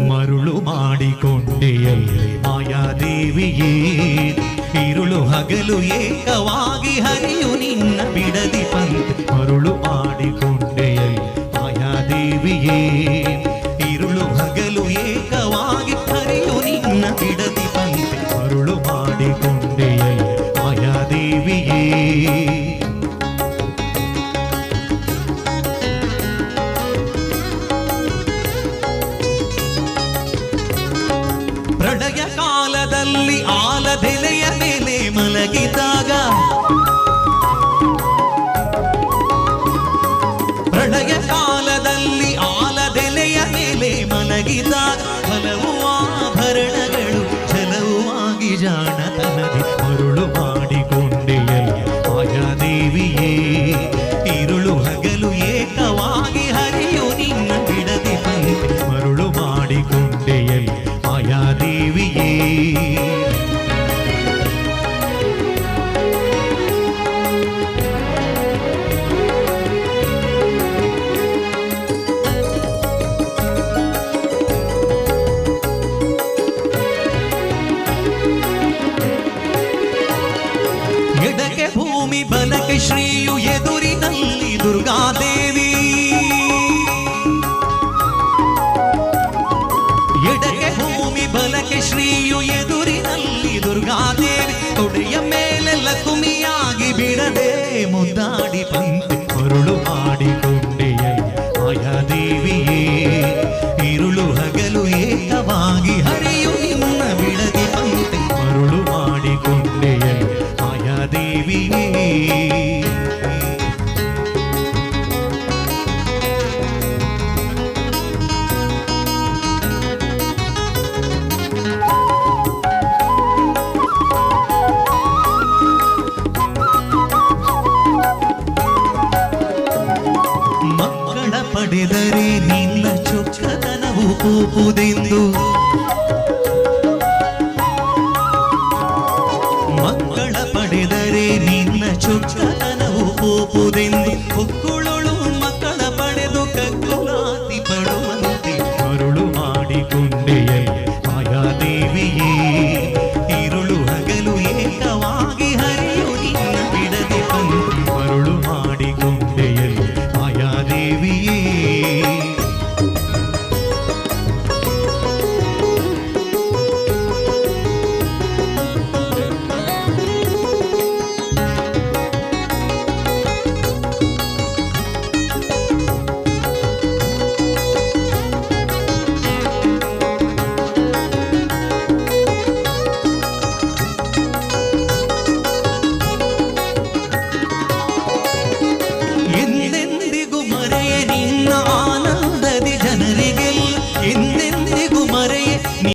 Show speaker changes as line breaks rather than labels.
ಮರುಳು ಮಾಡಿಕೊಂಡೆಯಲ್ಲಿ ಮಾಯಾದೇವಿಯೇ ಇರುಳು ಹಗಲು ಏಕವಾಗಿ ಹರಿಯು ನಿನ್ನ ಬಿಡದಿ ಪಂತೆ ಮರುಳು ಮಾಡಿಕೊಂಡೆಯಲ್ಲಿ ಮಾಯಾದೇವಿಯೇ ಇರುಳು ಹಗಲು ಏಕವಾಗಿ ಹರಿಯು ನಿನ್ನ ಬಿಡದಿ ಪಂತೆ ಮರುಳು ಮಾಡಿಕೊಂಡೆಯಲ್ಲಿ ಮಾಯಾದೇವಿಯೇ ಪ್ರಳಯ ಕಾಲದಲ್ಲಿ ಆಲದೆಲೆಯ ಮೇಲೆ ಮಲಗಿದಾಗ ಪ್ರಳಯ ಕಾಲದಲ್ಲಿ ಆಲದೆಲೆಯ ಮೇಲೆ ಮಲಗಿದಾಗ ಹಲವು ಆಭರಣಗಳು ಛಲವಾಗಿ ಜಾಣತನದಿ ಮರುಳು ಮಾಡಿಕೊಂಡೆಯಲ್ಲಿ ಮಾಯಾದೇವಿಯೇ ಇರುಳು ಹಗಲು ಏಕವಾಗಿ ಹರಿಯು ನಿನ್ನ ಬಿಡದಿ ಪಂತೆ ಮರುಳು ಮಾಡಿಕೊಂಡೆಯಲ್ಲಿ ಮಾಯಾದೇವಿಯೇ ಎಡಕ್ಕೆ ಭೂಮಿ ಬಲಕ್ಕೆ ಶ್ರೀಯು ಎದುರಿನಲ್ಲಿ ದುರ್ಗಾದೇವಿ ಎಡಕ್ಕೆ ಭೂಮಿ ಬಲಕ್ಕೆ ಶ್ರೀಯು ಎದುರಿನಲ್ಲಿ ದುರ್ಗಾದೇವಿ ತೊಡೆಯ ಮೇಲೆ ಲಕುಮಿಯಾಗಿ ಬಿಡದೆ ಮುದ್ದಾಡಿ ಪಂತೆ ಮರುಳು ಮಾಡಿಕೊಂಡೆಯಲ್ಲಿ ಮಾಯಾದೇವಿಯೇ ಇರುಳು ಹಗಲು ಏಕವಾಗಿ ಹರಿಯು ನಿನ್ನ ಬಿಡದಿ ಪಂತೆ ಮರುಳು ಮಾಡಿಕೊಂಡೆಯಲ್ಲಿ ಮಾಯಾದೇವಿಯೇ ಮಕ್ಕಳ ಪಡೆದರೆ ನಿನ್ನ ಚೊಕ್ಕತನವು ಕೂಪುದೆಂದು ಮಕ್ಕಳ ಪಡೆದರೆ ನಿನ್ನ ಚೊಕ್ಕತನವು ಕೂಪುದೆಂದು